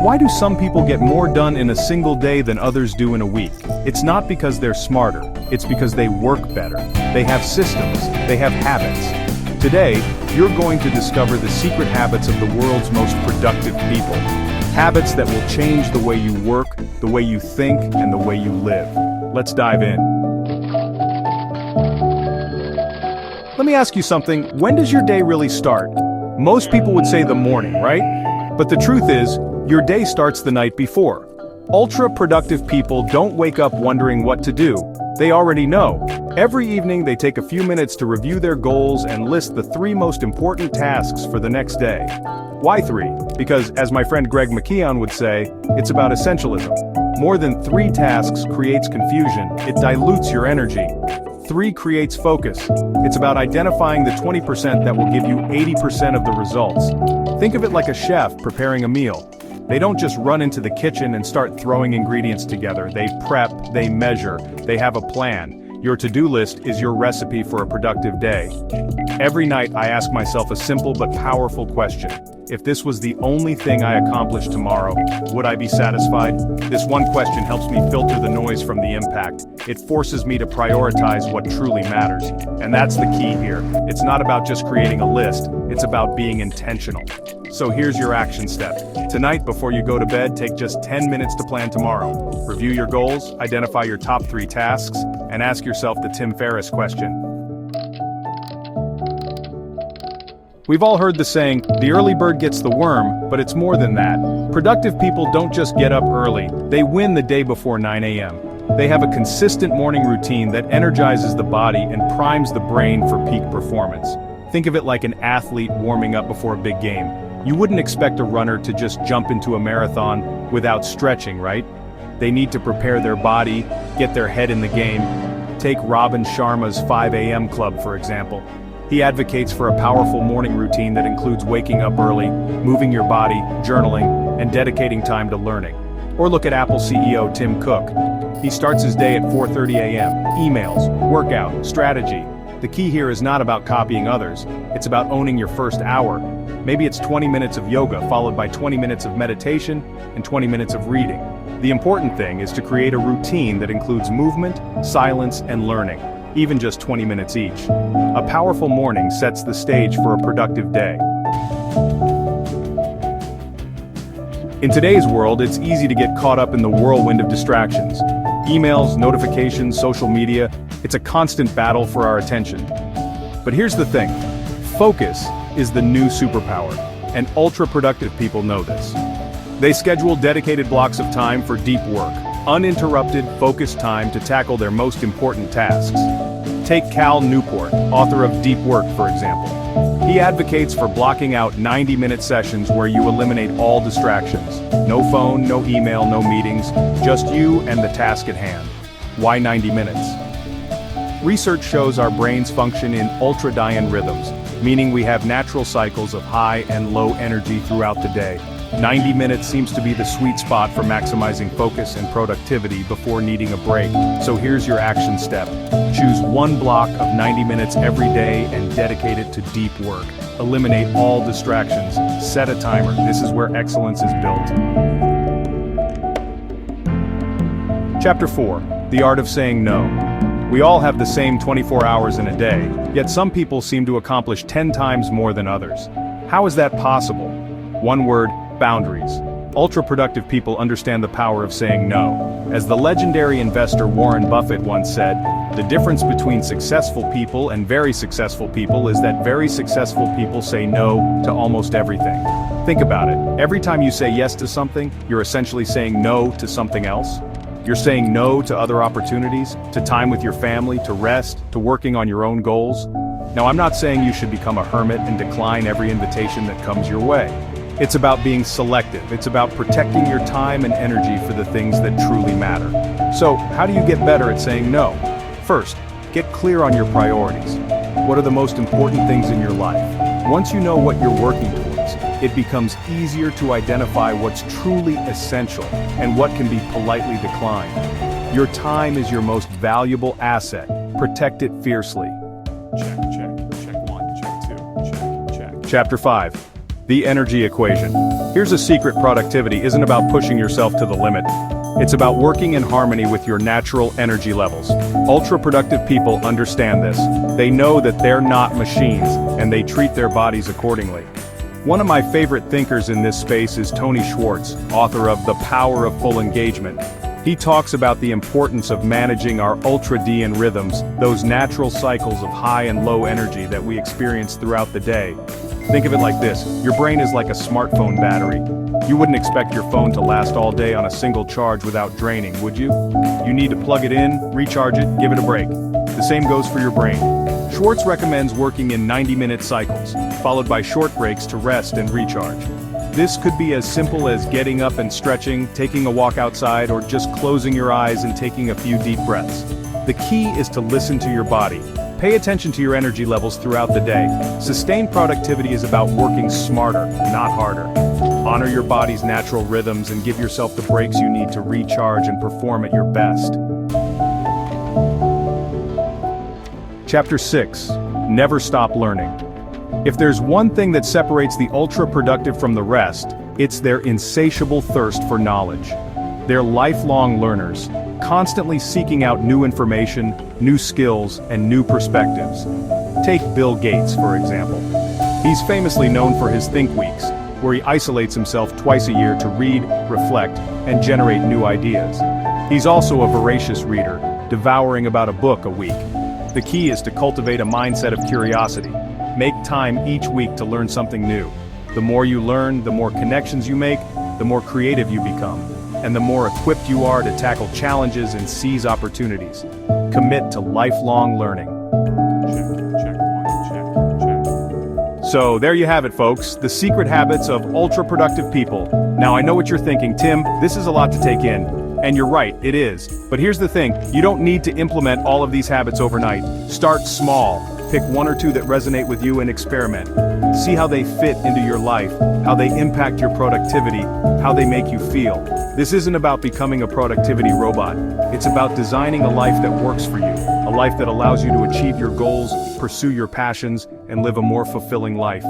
Why do some people get more done in a single day than others do in a week? It's not because they're smarter, it's because they work better. They have systems, they have habits. Today, you're going to discover the secret habits of the world's most productive people. Habits that will change the way you work, the way you think, and the way you live. Let's dive in. Let me ask you something, when does your day really start? Most people would say the morning, right? But the truth is, your day starts the night before. Ultra-productive people don't wake up wondering what to do. They already know. Every evening they take a few minutes to review their goals and list the 3 most important tasks for the next day. Why 3? Because, as my friend Greg McKeown would say, it's about essentialism. More than 3 tasks creates confusion, it dilutes your energy. 3 creates focus. It's about identifying the 20% that will give you 80% of the results. Think of it like a chef preparing a meal. They don't just run into the kitchen and start throwing ingredients together. They prep, they measure, they have a plan. Your to-do list is your recipe for a productive day. Every night I ask myself a simple but powerful question. If this was the only thing I accomplished tomorrow, would I be satisfied? This one question helps me filter the noise from the impact. It forces me to prioritize what truly matters. And that's the key here. It's not about just creating a list, it's about being intentional. So here's your action step. Tonight, before you go to bed, take just 10 minutes to plan tomorrow. Review your goals, identify your top 3 tasks, and ask yourself the Tim Ferriss question. We've all heard the saying, the early bird gets the worm, but it's more than that. Productive people don't just get up early, they win the day before 9 a.m. They have a consistent morning routine that energizes the body and primes the brain for peak performance. Think of it like an athlete warming up before a big game. You wouldn't expect a runner to just jump into a marathon without stretching, right? They need to prepare their body, get their head in the game. Take Robin Sharma's 5 a.m. club, for example. He advocates for a powerful morning routine that includes waking up early, moving your body, journaling, and dedicating time to learning. Or look at Apple CEO Tim Cook. He starts his day at 4:30 a.m. Emails, workout, strategy. The key here is not about copying others, it's about owning your first hour. Maybe it's 20 minutes of yoga followed by 20 minutes of meditation and 20 minutes of reading. The important thing is to create a routine that includes movement, silence, and learning, even just 20 minutes each. A powerful morning sets the stage for a productive day. In today's world, it's easy to get caught up in the whirlwind of distractions. Emails, notifications, social media, it's a constant battle for our attention. But here's the thing, focus is the new superpower, and ultra-productive people know this. They schedule dedicated blocks of time for deep work, uninterrupted, focused time to tackle their most important tasks. Take Cal Newport, author of Deep Work, for example. He advocates for blocking out 90-minute sessions where you eliminate all distractions. No phone, no email, no meetings, just you and the task at hand. Why 90 minutes? Research shows our brains function in ultradian rhythms, meaning we have natural cycles of high and low energy throughout the day. 90 minutes seems to be the sweet spot for maximizing focus and productivity before needing a break. So here's your action step. Choose one block of 90 minutes every day and dedicate it to deep work. Eliminate all distractions. Set a timer. This is where excellence is built. Chapter 4. The Art of Saying No. We all have the same 24 hours in a day, yet some people seem to accomplish 10 times more than others. How is that possible? One word, boundaries. Ultra-productive people understand the power of saying no. As the legendary investor Warren Buffett once said, the difference between successful people and very successful people is that very successful people say no to almost everything. Think about it. Every time you say yes to something, you're essentially saying no to something else. You're saying no to other opportunities, to time with your family, to rest, to working on your own goals. Now, I'm not saying you should become a hermit and decline every invitation that comes your way. It's about being selective. It's about protecting your time and energy for the things that truly matter. So, how do you get better at saying no? First, get clear on your priorities. What are the most important things in your life? Once you know what you're working towards, it becomes easier to identify what's truly essential and what can be politely declined. Your time is your most valuable asset. Protect it fiercely. Check one, check two, check. Chapter 5. The energy equation. Here's a secret: productivity isn't about pushing yourself to the limit. It's about working in harmony with your natural energy levels. Ultra-productive people understand this. They know that they're not machines, and they treat their bodies accordingly. One of my favorite thinkers in this space is Tony Schwartz, author of The Power of Full Engagement. He talks about the importance of managing our ultradian rhythms, those natural cycles of high and low energy that we experience throughout the day. Think of it like this: your brain is like a smartphone battery. You wouldn't expect your phone to last all day on a single charge without draining, would you? You need to plug it in, recharge it, give it a break. The same goes for your brain. Schwartz recommends working in 90-minute cycles, followed by short breaks to rest and recharge. This could be as simple as getting up and stretching, taking a walk outside, or just closing your eyes and taking a few deep breaths. The key is to listen to your body. Pay attention to your energy levels throughout the day. Sustained productivity is about working smarter, not harder. Honor your body's natural rhythms and give yourself the breaks you need to recharge and perform at your best. Chapter 6. Never stop learning. If there's one thing that separates the ultra-productive from the rest, it's their insatiable thirst for knowledge. They're lifelong learners, constantly seeking out new information, new skills, and new perspectives. Take Bill Gates, for example. He's famously known for his Think Weeks, where he isolates himself twice a year to read, reflect, and generate new ideas. He's also a voracious reader, devouring about a book a week. The key is to cultivate a mindset of curiosity. Make time each week to learn something new. The more you learn, the more connections you make, the more creative you become, and the more equipped you are to tackle challenges and seize opportunities. Commit to lifelong learning. So there you have it, folks, the secret habits of ultra-productive people. Now I know what you're thinking: Tim, this is a lot to take in. And you're right, it is. But here's the thing: you don't need to implement all of these habits overnight. Start small. Pick one or two that resonate with you and experiment. See how they fit into your life, how they impact your productivity, how they make you feel. This isn't about becoming a productivity robot. It's about designing a life that works for you, a life that allows you to achieve your goals, pursue your passions, and live a more fulfilling life.